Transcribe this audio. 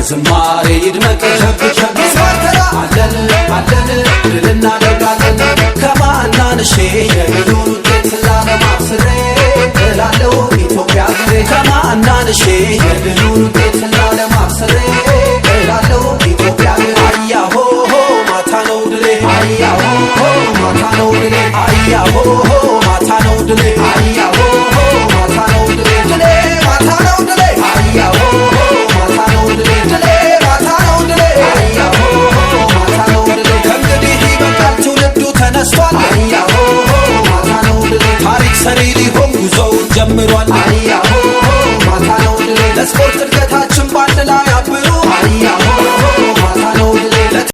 በዝማሬ ይድመቅ ይስዋተራ አለን አለን ድል እናደርጋለን ከማናንሼ የድሉን ውጤት ላለማብስሬ እላለሁ ኢትዮጵያ ሀገሬ ከማናንሼ የድሉን ውጤት ላለማብስሬ እላለሁ ኢትዮጵያ ሀገሬ አያሆ ማታ ነው ድሌ አያሆ ማታ ነው ድሌ አያሆ ማታ ነው ድሌ አያሆ ማታ ነው ድሌ ድሌ ማታ ነው ድሌ አያሆ ማታ ነው ድሌ ድሌ ማታ ነው ድሌ አያሆ ማታ ነው ድሌ ከእንግዲህ ይበቃል ትውልዱ ተነስቷል አያሆ ማታ ነው ድሌ ታሪክ ሰሪ ሊሆን ጉዞውን ጀምሯል አያሆ ማታ ነው ድሌ ለስፖርት